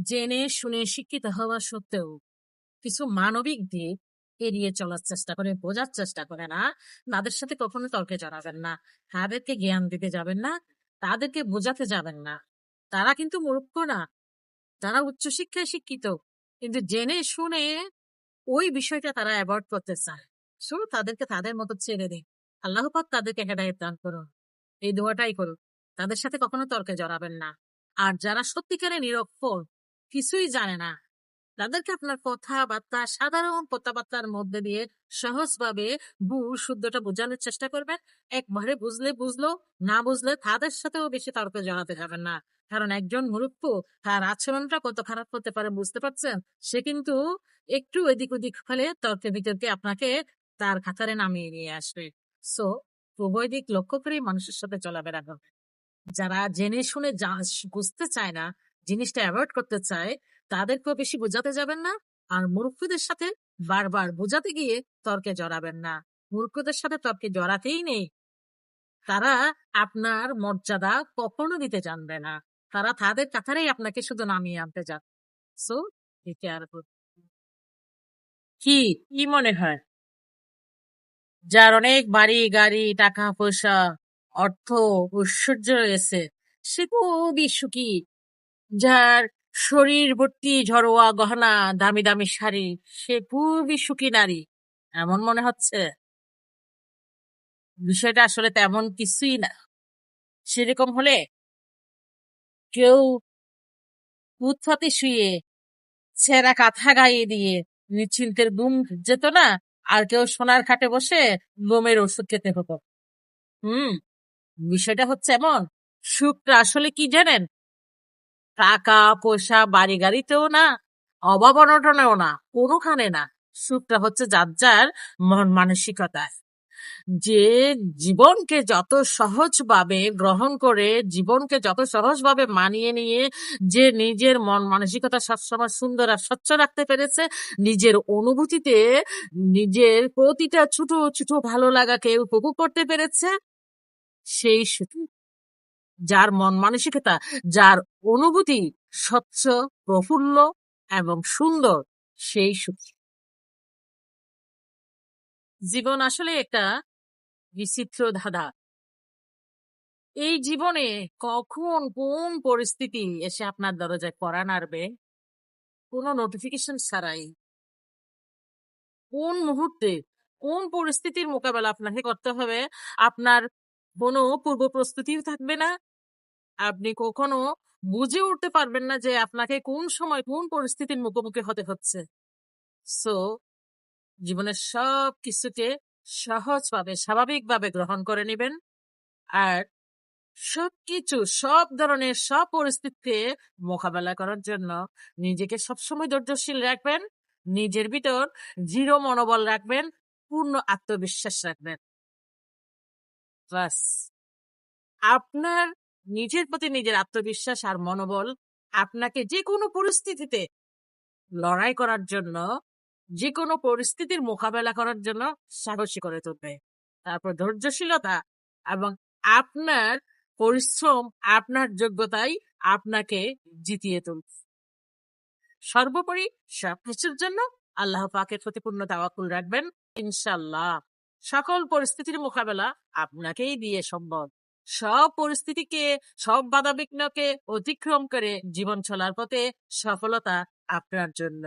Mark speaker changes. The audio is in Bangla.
Speaker 1: জেনে শুনে শিক্ষিত হওয়া সত্ত্বেও কিছু মানবিক দিক এড়িয়ে চলার চেষ্টা করে, বোঝার চেষ্টা করে না, তাদের সাথে কখনো তর্কে জড়াবেন না। তাদেরকে জ্ঞান দিতে যাবেন না, তাদেরকে বোঝাতে যাবেন না। তারা কিন্তু মূর্খ না, তারা উচ্চশিক্ষায় শিক্ষিত, কিন্তু জেনে শুনে ওই বিষয়টা তারা অ্যাভয়েড করতে চায়। শুধু তাদেরকে তাদের মতো ছেড়ে দিন। আল্লাহ পাক তাদেরকে হেদায়েত দান করুন, এই দোয়াটাই করুন। তাদের সাথে কখনো তর্কে জড়াবেন না। আর যারা সত্যিকারে নিরক্ষর, কিছুই জানে না, তাদেরকে আপনার কথাবার্তা, সাধারণ কথাবার্তার মধ্যে দিয়ে সহজভাবে ভুল শুদ্ধটা বোঝানোর চেষ্টা করবেন। একবারে বুঝলে বুঝলো, না বুঝলে তাদের সাথেও বেশি তর্কে জড়াতে যাবেন না। কারণ একজন মুরুক্ষ, তার আচরণটা কত খারাপ হতে পারে বুঝতে পারছেন। সে কিন্তু একটু এদিক ওদিক হলে তর্কে বিতর্কে আপনাকে তার কাতারে নামিয়ে নিয়ে আসবে। সো উভয় দিক লক্ষ্য করেই মানুষের সাথে চলাফেরা করবে। যারা জেনে শুনে বুঝতে চায় না, জিনিসটা অ্যাভয়েড করতে চায়, তাদেরকেও বেশি বোঝাতে যাবেন না। আর মূর্খদের সাথে বারবার বোঝাতে গিয়ে তর্কে জড়াবেন না। মূর্খদের সাথে তর্কে জড়াতেই নেই। তারা আপনার মর্যাদা কখনো দিতে জানবে না। তারা তাদের কাতারেই আপনাকে শুধু নামিয়ে আনতে যান। সো কি কি মনে হয়, যার অনেক বাড়ি গাড়ি, টাকা পয়সা, অর্থ, ঐশ্বর্য রয়েছে, সে খুবই সুখী? যার শরীর ভর্তি ঝরোয়া গহনা, দামি দামি শাড়ি, সে খুবই সুখী নারী এমন মনে হচ্ছে? বিষয়টা আসলে তেমন কিছুই না। সেরকম হলে কেউ ফুটপাতে শুয়ে ছেঁড়া কাঁথা গায়ে দিয়ে নিশ্চিন্তের ঘুম যেত না, আর কেউ সোনার খাটে বসে ঘুমের ওষুধ খেতে হতো। হুম বিষয়টা হচ্ছে এমন। সুখটা আসলে কি জানেন? টাকা পয়সা বাড়ি গাড়িতেও না, অভাব অনটনেও না, কোনোখানে না। সুখটা হচ্ছে যার যার মন মানসিকতায়। যে জীবনকে যত সহজভাবে গ্রহণ করে, জীবনকে যত সহজভাবে মানিয়ে নিয়ে, যে নিজের মন মানসিকতা সবসময় সুন্দর আর স্বচ্ছ রাখতে পেরেছে, নিজের অনুভূতিতে নিজের প্রতিটা ছোট ছোট ভালো লাগাকে উপভোগ করতে পেরেছে, সেই সুখী। যার মন মানসিকতা, যার অনুভূতি স্বচ্ছ, প্রফুল্ল এবং সুন্দর, সেই সুখী। জীবন আসলে একটা বিচিত্র ধাঁধা। এই জীবনে কখন কোন পরিস্থিতি এসে আপনার দরজায় কড়া নাড়বে, কোনো নোটিফিকেশন ছাড়াই, কোন মুহূর্তে কোন পরিস্থিতির মোকাবেলা আপনাকে করতে হবে, আপনার কোনো পূর্ব প্রস্তুতিও থাকবে না। আপনি কখনো বুঝে উঠতে পারবেন না যে আপনাকে কোন সময় কোন পরিস্থিতির মুখোমুখি হতে হচ্ছে। সো জীবনের সব কিছুকে সহজভাবে, স্বাভাবিকভাবে গ্রহণ করে নেবেন। আর সবকিছু, সব ধরনের সব পরিস্থিতিতে মোকাবেলা করার জন্য নিজেকে সবসময় ধৈর্যশীল রাখবেন। নিজের ভিতর দৃঢ় মনোবল রাখবেন, পূর্ণ আত্মবিশ্বাস রাখবেন। বাস, আপনার নিজের প্রতি নিজের আত্মবিশ্বাস আর মনোবল আপনাকে যে কোনো পরিস্থিতিতে লড়াই করার জন্য, যে কোনো পরিস্থিতির মোকাবেলা করার জন্য সাহসী করে তুলবে। তারপর ধৈর্যশীলতা এবং আপনার পরিশ্রম, আপনার যোগ্যতাই আপনাকে জিতিয়ে তুলবে। সর্বোপরি সবকিছুর জন্য আল্লাহ পাকের প্রতি পূর্ণ তাওয়াক্কুল রাখবেন। ইনশাল্লাহ সকল পরিস্থিতির মোকাবেলা আপনাকেই দিয়ে সম্ভব। সব পরিস্থিতিকে, সব বাধা বিঘ্নকে অতিক্রম করে জীবন চলার পথে সফলতা আপনার জন্য।